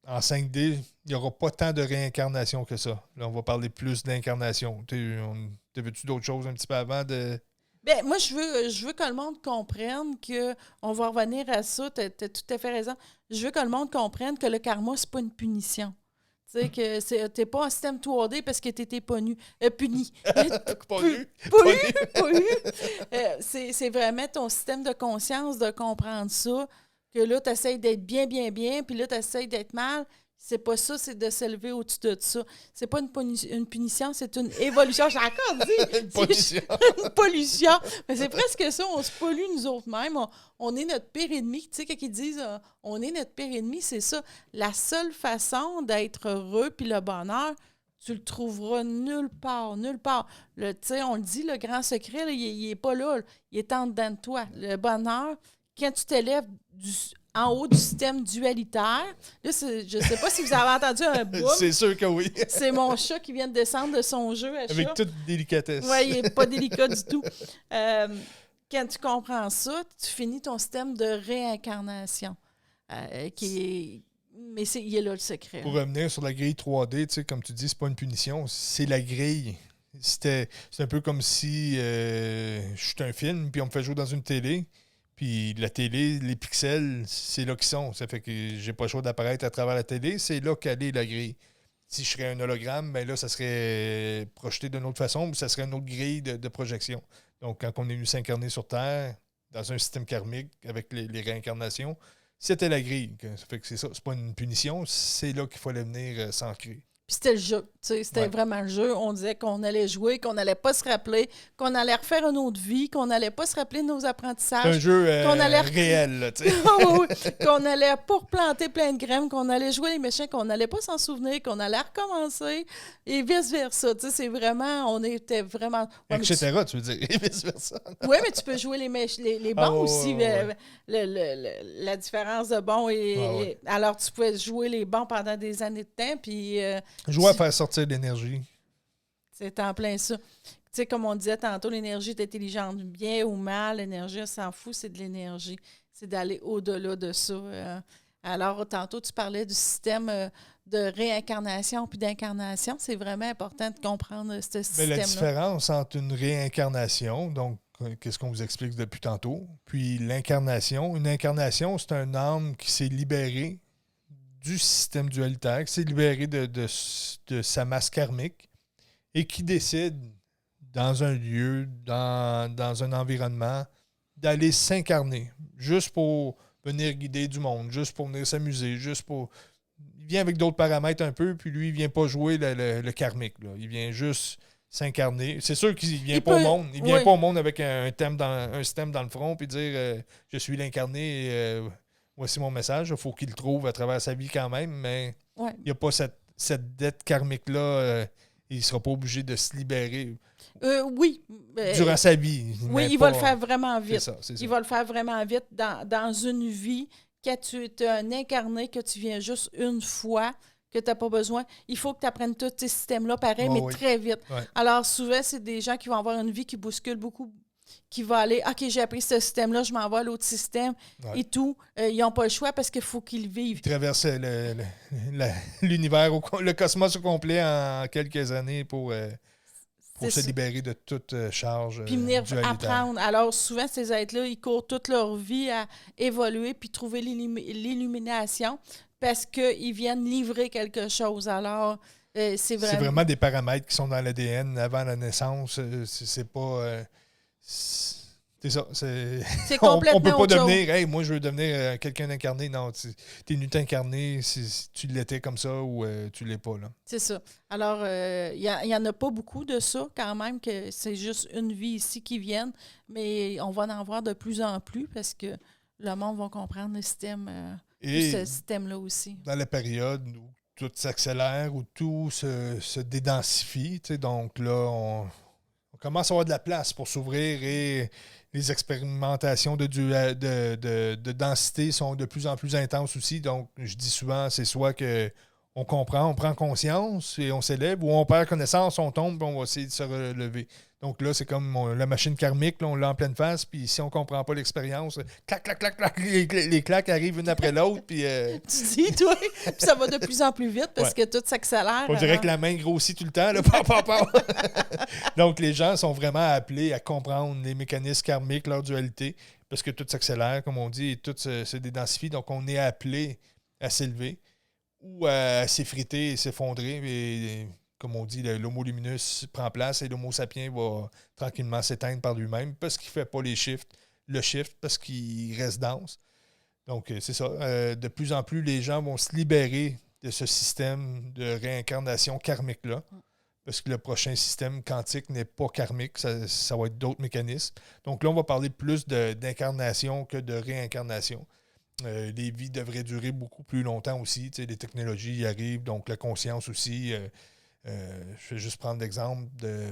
En 5D, il n'y aura pas tant de réincarnation que ça. Là, on va parler plus d'incarnation. T'avais-tu d'autres choses un petit peu avant de... Ben, moi, je veux que le monde comprenne que, on va revenir à ça, tu as tout à fait raison. Je veux que le monde comprenne que le karma, c'est pas une punition. Tu sais, que t'es pas en système 3D parce que t'étais puni. Puni. C'est vraiment ton système de conscience de comprendre ça, que là, tu essaies d'être bien, puis là, tu essaies d'être mal. C'est pas ça, c'est de s'élever au-dessus de ça. C'est pas une punition, c'est une évolution. J'ai encore dit! Une pollution. Une pollution. Mais c'est presque ça, on se pollue nous autres mêmes. On est notre pire ennemi. Tu sais, quand ils disent on est notre pire ennemi, c'est ça. La seule façon d'être heureux puis le bonheur, tu le trouveras nulle part, nulle part. Tu sais, on le dit, le grand secret, là, il n'est pas là, il est en dedans de toi. Le bonheur, quand tu t'élèves en haut du système dualitaire. Là, je ne sais pas si vous avez entendu un boom. C'est sûr que oui. C'est mon chat qui vient de descendre de son jeu à chat. Avec toute délicatesse. Oui, il n'est pas délicat du tout. Quand tu comprends ça, tu finis ton système de réincarnation. Mais il est là le secret. Pour revenir sur la grille 3D, tu sais, comme tu dis, c'est pas une punition, c'est la grille. C'est un peu comme si je suis un film, puis on me fait jouer dans une télé. Puis la télé, les pixels, c'est là qu'ils sont. Ça fait que j'ai pas le choix d'apparaître à travers la télé. C'est là qu'elle est la grille. Si je serais un hologramme, ben là, ça serait projeté d'une autre façon, mais ça serait une autre grille de projection. Donc, quand on est venu s'incarner sur Terre, dans un système karmique, avec les réincarnations, c'était la grille. Ça fait que c'est ça. C'est pas une punition, c'est là qu'il fallait venir s'ancrer. Puis c'était le jeu, c'était vraiment le jeu. On disait qu'on allait jouer, qu'on n'allait pas se rappeler, qu'on allait refaire une autre vie, qu'on n'allait pas se rappeler de nos apprentissages. C'est un jeu réel, tu sais. Qu'on allait pas replanter plein de graines, qu'on allait jouer les méchants, qu'on n'allait pas s'en souvenir, qu'on allait recommencer, et vice-versa. Tu sais, c'est vraiment, on était vraiment... Etc., tu veux dire, et vice-versa. Oui, mais tu peux jouer les bons aussi. La différence de bons et... Alors, tu pouvais jouer les bons pendant des années de temps, puis... jouer à faire sortir l'énergie. C'est en plein ça. Tu sais, comme on disait tantôt, l'énergie est intelligente. Bien ou mal, l'énergie, on s'en fout, c'est de l'énergie. C'est d'aller au-delà de ça. Alors, tantôt, tu parlais du système de réincarnation puis d'incarnation. C'est vraiment important de comprendre ce système-là. Mais la différence entre une réincarnation, donc, qu'est-ce qu'on vous explique depuis tantôt, puis l'incarnation. Une incarnation, c'est un âme qui s'est libérée du système dualitaire, qui s'est libéré de sa masse karmique et qui décide, dans un lieu, dans un environnement, d'aller s'incarner, juste pour venir guider du monde, juste pour venir s'amuser, juste pour... Il vient avec d'autres paramètres un peu, puis lui, il vient pas jouer le karmique. Là. Il vient juste s'incarner. C'est sûr qu'il vient pas au monde. Il vient pas au monde avec un système dans le front, puis dire « Je suis l'incarné... voici mon message. Il faut qu'il le trouve à travers sa vie quand même, mais Ouais. il n'y a pas cette dette karmique-là. Il ne sera pas obligé de se libérer Oui. durant sa vie. Oui, mais il pas- va le faire vraiment vite. C'est ça. Il va le faire vraiment vite dans une vie que tu es un incarné, que tu viens juste une fois, que tu n'as pas besoin. Il faut que tu apprennes tous ces systèmes-là pareil, Ouais, mais oui. très vite. Ouais. Alors, souvent, c'est des gens qui vont avoir une vie qui bouscule beaucoup, qui va aller, OK, j'ai appris ce système-là, je m'en vais à l'autre système Ouais. et tout. Ils n'ont pas le choix parce qu'il faut qu'ils vivent. Il traverse l'univers, le cosmos au complet en quelques années pour C'est se ça. libérer de toute charge Puis venir dualitaire. apprendre. Alors, souvent, ces êtres-là, ils courent toute leur vie à évoluer puis trouver l'illumination parce qu'ils viennent livrer quelque chose. Alors, c'est C'est vraiment... vraiment des paramètres qui sont dans l'ADN avant la naissance. C'est pas... c'est ça. C'est On complètement peut pas autre chose. devenir, hey, moi je veux devenir quelqu'un d'incarné. Non, t'es nu incarné si tu l'étais comme ça ou tu l'es pas. Là. C'est ça. Alors, il y en a pas beaucoup de ça quand même, que c'est juste une vie ici qui viennent, mais on va en voir de plus en plus parce que le monde va comprendre le système, Et ce système-là aussi. dans la période où tout s'accélère, où tout se dédensifie, tu sais, donc là, on commence à avoir de la place pour s'ouvrir et les expérimentations de densité sont de plus en plus intenses aussi. Donc, je dis souvent, c'est soit que on comprend, on prend conscience et on s'élève, ou on perd connaissance, on tombe et on va essayer de se relever. Donc là, c'est comme la machine karmique, là, on l'a en pleine face, puis si on ne comprend pas l'expérience, clac, clac, clac, clac, les claques arrivent une après l'autre, puis Tu dis, toi, puis ça va de plus en plus vite parce que tout s'accélère. on dirait que la main grossit tout le temps. Là, Donc, les gens sont vraiment appelés à comprendre les mécanismes karmiques, leur dualité, parce que tout s'accélère, comme on dit, et tout se dédensifie. Donc, on est appelé à s'élever ou à s'effriter et s'effondrer. Et, comme on dit, l'homo luminus prend place et l'homo sapiens va tranquillement s'éteindre par lui-même parce qu'il ne fait pas le shift, parce qu'il reste dense. Donc, c'est ça. De plus en plus, les gens vont se libérer de ce système de réincarnation karmique-là. Parce que le prochain système quantique n'est pas karmique, ça va être d'autres mécanismes. Donc là, on va parler plus d'incarnation que de réincarnation. Les vies devraient durer beaucoup plus longtemps aussi. Tu sais, les technologies y arrivent, donc la conscience aussi. Je vais juste prendre l'exemple de...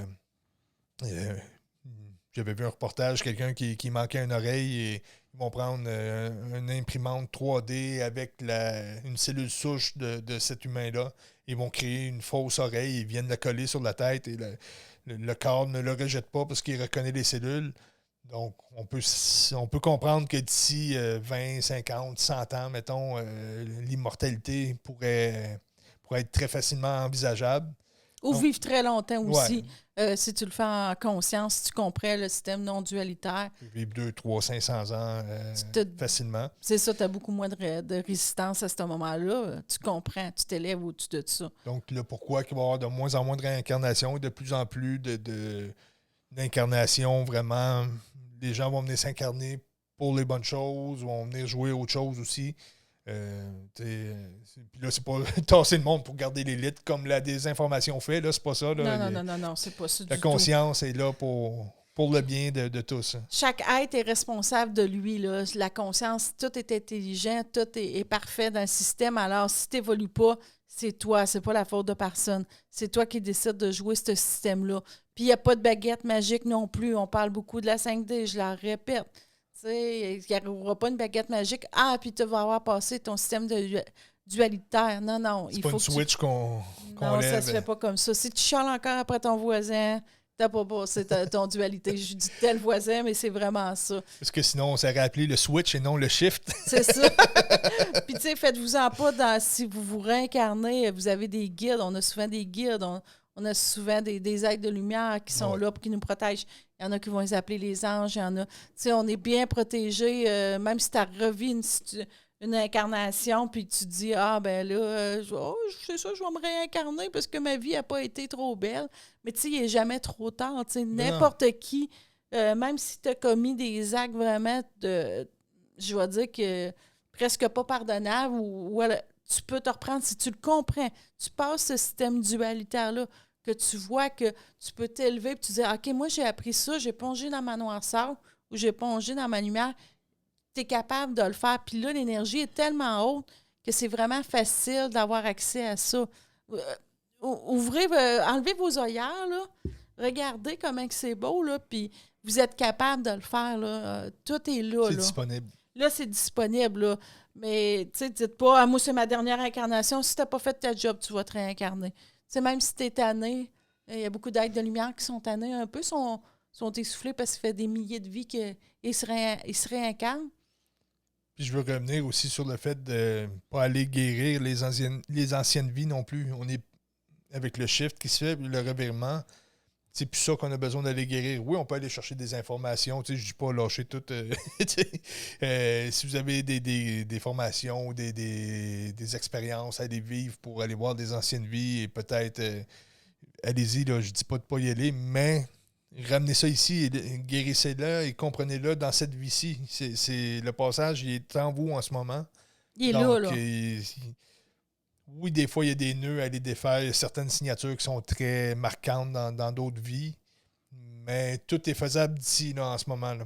j'avais vu un reportage, quelqu'un qui manquait une oreille et ils vont prendre une imprimante 3D avec une cellule souche de cet humain-là. Ils vont créer une fausse oreille, ils viennent la coller sur la tête et le corps ne le rejette pas parce qu'il reconnaît les cellules. Donc, on peut comprendre que d'ici 20, 50, 100 ans, mettons, l'immortalité pourrait être très facilement envisageable. Ou Donc, vivre très longtemps aussi. ouais. Si tu le fais en conscience, si tu comprends le système non dualitaire. Vivre 2, 3, 500 ans facilement. C'est ça, tu as beaucoup moins de résistance à ce moment-là. Tu comprends, tu t'élèves au-dessus de ça. Donc, là, pourquoi il va y avoir de moins en moins de réincarnation et de plus en plus d'incarnations vraiment. Les gens vont venir s'incarner pour les bonnes choses, vont venir jouer autre chose aussi. Puis là, c'est pas tasser le monde pour garder l'élite comme la désinformation fait. Là, c'est pas ça. Là. Non, c'est pas ça La du tout. conscience est là pour le bien de tous. Chaque être est responsable de lui. Là. La conscience, tout est intelligent, tout est parfait dans le système. Alors, si tu n'évolues pas, c'est toi, c'est pas la faute de personne. C'est toi qui décides de jouer ce système-là. Puis, il n'y a pas de baguette magique non plus. On parle beaucoup de la 5D, je la répète. Il n'y aura pas une baguette magique. Ah, puis tu vas avoir passé ton système de dualitaire. Non. C'est pas une switch qu'on non, lève. Ça se fait pas comme ça. Si tu chiales encore après ton voisin, t'as pas passé ton dualité. Je dis tel voisin, mais c'est vraiment ça. Parce que sinon, on s'aurait appelé le switch et non le shift. C'est ça. Puis, tu sais, faites-vous-en pas si vous vous réincarnez, vous avez des guides. On a souvent des guides. On a souvent des êtres de lumière qui sont là pour qui nous protègent. Il y en a qui vont les appeler les anges. Il y en a. Tu sais, on est bien protégés, même si tu as revu une incarnation, puis tu dis, ah, ben là, c'est ça, je vais me réincarner parce que ma vie n'a pas été trop belle. Mais tu sais, il n'est jamais trop tard. Tu sais, n'importe qui, même si tu as commis des actes vraiment je vais dire que presque pas pardonnables, ou tu peux te reprendre si tu le comprends. Tu passes ce système dualitaire-là, que tu vois que tu peux t'élever et tu dis, OK, moi, j'ai appris ça, j'ai plongé dans ma noirceur ou j'ai plongé dans ma lumière. tu es capable de le faire. Puis là, l'énergie est tellement haute que c'est vraiment facile d'avoir accès à ça. Enlevez vos œillères, là. Regardez comment que c'est beau, là, puis vous êtes capable de le faire, là. Tout est là, C'est là. disponible. Là, c'est disponible, là. Mais, tu sais, dites pas, moi, c'est ma dernière incarnation. Si tu n'as pas fait ta job, tu vas te réincarner. Tu sais, même si tu es tanné, il y a beaucoup d'êtres de lumière qui sont tannés un peu, sont essoufflés parce qu'il fait des milliers de vies qu'ils se réincarnent. Puis je veux revenir aussi sur le fait de ne pas aller guérir les anciennes vies non plus. On est avec le shift qui se fait, le revirement. C'est plus ça qu'on a besoin d'aller guérir. Oui, on peut aller chercher des informations. Tu sais, je ne dis pas lâcher tout. Si vous avez des formations ou des expériences à aller vivre pour aller voir des anciennes vies et peut-être, allez-y, là, je ne dis pas de ne pas y aller, mais ramenez ça ici et guérissez-le et comprenez-le dans cette vie-ci. C'est le passage, il est en vous en ce moment. Il est Donc, là. Oui, des fois, il y a des nœuds à aller défaire. Il y a certaines signatures qui sont très marquantes dans d'autres vies. Mais tout est faisable d'ici, là, en ce moment-là.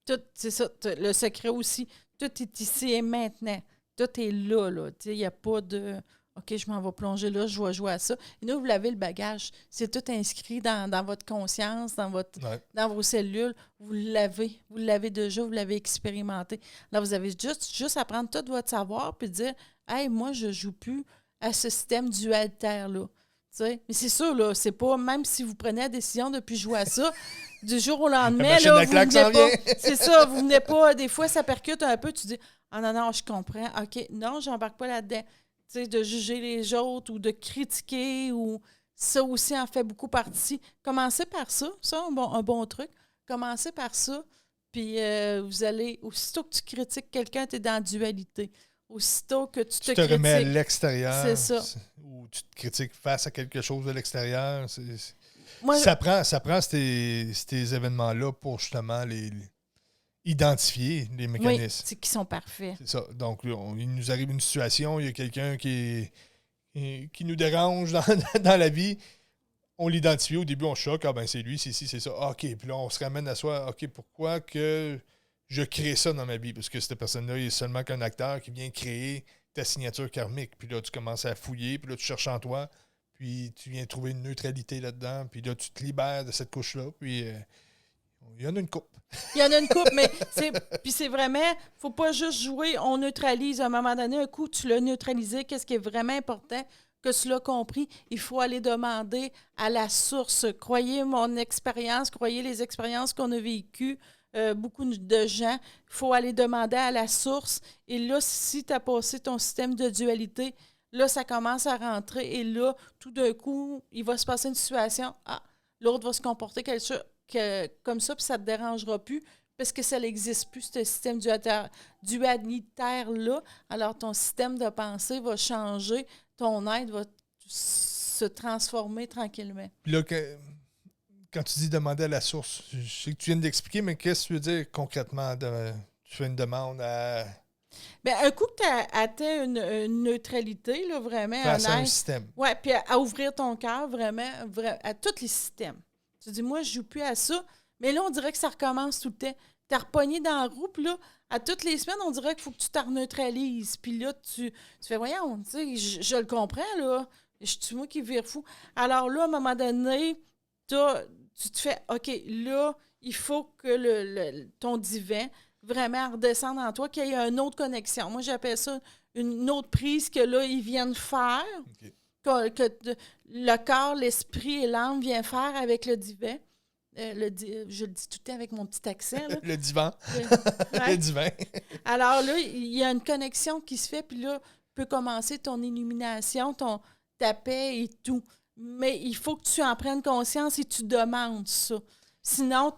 Tout, c'est ça. Le secret aussi, tout est ici et maintenant. Tout est là, là. Il n'y a pas de « OK, je m'en vais plonger là, je vais jouer à ça ». Et là, vous l'avez le bagage. C'est tout inscrit dans votre conscience, dans vos cellules. Vous l'avez déjà, vous l'avez expérimenté. Là, vous avez juste à prendre tout votre savoir puis dire « Hey, moi, je ne joue plus à ce système dualitaire-là. » Mais c'est sûr, là, c'est pas, même si vous prenez la décision de ne plus jouer à ça, du jour au lendemain, là, vous venez pas. C'est ça, vous venez pas. Des fois, ça percute un peu, tu dis « Ah non, je comprends. OK, non, j'embarque pas là-dedans. » Tu sais, de juger les autres ou de critiquer, ou ça aussi en fait beaucoup partie. Commencez par ça, un bon truc. Commencez par ça, puis vous allez, aussitôt que tu critiques quelqu'un, tu es dans la dualité. Aussitôt que tu te critiques, remets à l'extérieur. C'est ça. Ou tu te critiques face à quelque chose de l'extérieur. Moi, ça prend ces événements-là pour justement identifier les mécanismes. Oui, qui sont parfaits. C'est ça. Donc, il nous arrive une situation, il y a quelqu'un qui nous dérange dans la vie. On l'identifie. Au début, on choque. Ah ben c'est lui, c'est ci, c'est ça. Ah, OK. Puis là, on se ramène à soi. OK, pourquoi que je crée ça dans ma vie? Parce que cette personne-là est seulement qu'un acteur qui vient créer ta signature karmique. Puis là, tu commences à fouiller. Puis là, tu cherches en toi. Puis tu viens trouver une neutralité là-dedans. Puis là, tu te libères de cette couche-là. Puis il y en a une coupe. Il y en a une coupe, mais c'est vraiment, faut pas juste jouer, on neutralise. À un moment donné, un coup, tu l'as neutralisé. Qu'est-ce qui est vraiment important? Que tu l'as compris, il faut aller demander à la source. Croyez mon expérience, croyez les expériences qu'on a vécues, beaucoup de gens, il faut aller demander à la source. Et là, si tu as passé ton système de dualité, là, ça commence à rentrer. Et là, tout d'un coup, il va se passer une situation. Ah, l'autre va se comporter comme ça, puis ça ne te dérangera plus. Parce que ça n'existe plus, ce système dualitaire-là. Alors, ton système de pensée va changer, ton être va se transformer tranquillement. Puis là, quand tu dis demander à la source, je sais que tu viens d'expliquer, mais qu'est-ce que tu veux dire concrètement? Tu fais une demande à... Bien, un coup que tu as atteint une neutralité, là, vraiment, face à un système. Oui, puis à ouvrir ton cœur vraiment à tous les systèmes. Tu dis, moi, je ne joue plus à ça, mais là, on dirait que ça recommence tout le temps. Tu es repogné dans la roue, puis là, à toutes les semaines, on dirait qu'il faut que tu t'en neutralises. Puis là, tu fais, voyons, tu sais, je le comprends, là. C'est moi qui vire fou. Alors là, à un moment donné, tu te fais, OK, là, il faut que ton divin vraiment redescende en toi, qu'il y ait une autre connexion. Moi, j'appelle ça une autre prise que là, ils viennent faire, que le corps, l'esprit et l'âme viennent faire avec le divin. Je le dis tout le temps avec mon petit accent. Là. Le divan. Ouais. Le divin. Alors là, il y a une connexion qui se fait, puis là, peut commencer ton illumination, ta paix et tout. Mais il faut que tu en prennes conscience et tu demandes ça. Sinon,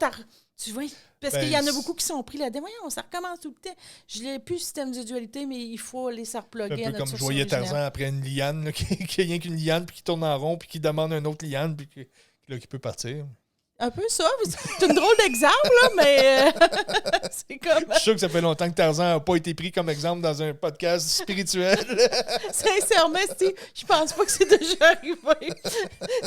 tu vois, parce qu'il y en a beaucoup qui sont pris là-dedans. Voyons, ça recommence tout le temps. Je n'ai plus le système de dualité, mais il faut aller se reploguer. Un peu comme je voyais Tarzan après une liane, là, qui a rien qu'une liane, puis qui tourne en rond, puis qui demande une autre liane, puis qui peut partir. Un peu ça. C'est une drôle d'exemple, là, mais c'est comme... Je suis sûr que ça fait longtemps que Tarzan n'a pas été pris comme exemple dans un podcast spirituel. Sincèrement, je pense pas que c'est déjà arrivé.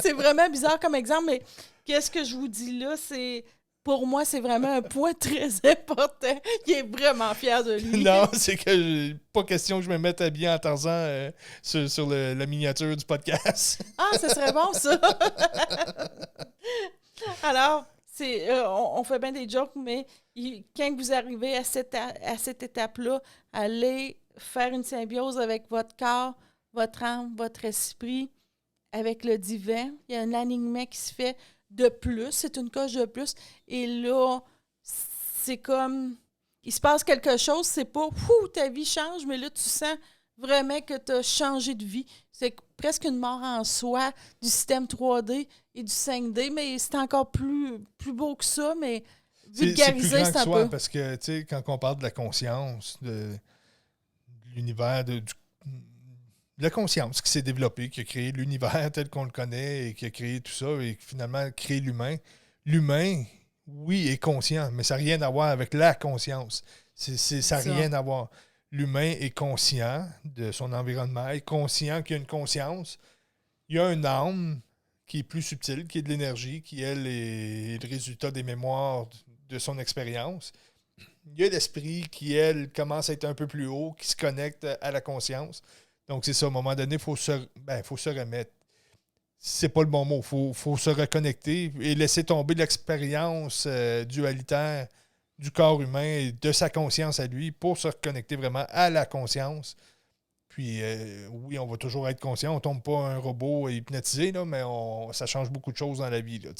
C'est vraiment bizarre comme exemple, mais qu'est-ce que je vous dis là, c'est pour moi, c'est vraiment un point très important. Il est vraiment fier de lui. Non, c'est que pas question que je me mette habillé en Tarzan sur la miniature du podcast. Ah, ce serait bon, ça! Alors, on fait bien des jokes, mais quand vous arrivez à cette étape-là, allez faire une symbiose avec votre corps, votre âme, votre esprit, avec le divin. Il y a un alignement qui se fait de plus, c'est une coche de plus. Et là, c'est comme, il se passe quelque chose, c'est pas, ta vie change, mais là, tu sens vraiment que tu as changé de vie. C'est presque une mort en soi du système 3D et du 5D, mais c'est encore plus beau que ça, mais vulgarisé, c'est plus grand que un soi, peu. parce que, tu sais, quand on parle de la conscience, de l'univers, de la conscience qui s'est développée, qui a créé l'univers tel qu'on le connaît et qui a créé tout ça et qui finalement crée l'humain. L'humain, oui, est conscient, mais ça n'a rien à voir avec la conscience. Ça n'a rien à voir. L'humain est conscient de son environnement, est conscient qu'il y a une conscience. Il y a une âme qui est plus subtile, qui est de l'énergie, qui, elle, est le résultat des mémoires de son expérience. Il y a l'esprit qui, elle, commence à être un peu plus haut, qui se connecte à la conscience. Donc, c'est ça, à un moment donné, il faut se remettre. C'est pas le bon mot. Il faut se reconnecter et laisser tomber l'expérience dualitaire du corps humain et de sa conscience à lui pour se reconnecter vraiment à la conscience. Puis, oui, on va toujours être conscient. On ne tombe pas un robot hypnotisé, là, mais ça change beaucoup de choses dans la vie. Là,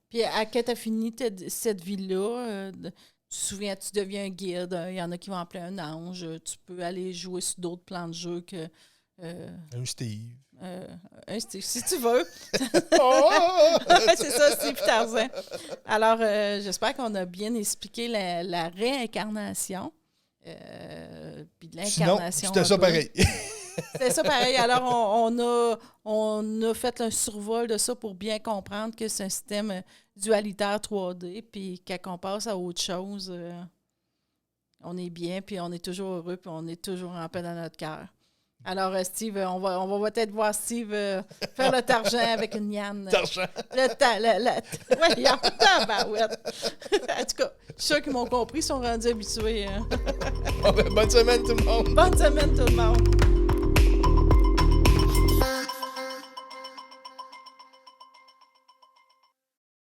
Puis, à quand tu as fini cette vie-là, tu te souviens, tu deviens un guide. Il y en a qui vont appeler un ange. Tu peux aller jouer sur d'autres plans de jeu que... un Steve. Un Steve, si tu veux. Oh! C'est ça, Steve Tarzan. Alors, j'espère qu'on a bien expliqué la réincarnation. Puis de l'incarnation. Sinon, c'était ça pareil. C'était ça pareil. Alors, on a fait un survol de ça pour bien comprendre que c'est un système dualitaire 3D. Puis quand on passe à autre chose, on est bien, puis on est toujours heureux, puis on est toujours en paix dans notre cœur. Alors, Steve, on va peut-être voir Steve faire le Tarzan avec une Yann. Tarzan. Voyons, tabarouette. En tout cas, ceux qui m'ont compris sont rendus habitués. Bonne semaine, tout le monde. Bonne semaine, tout le monde.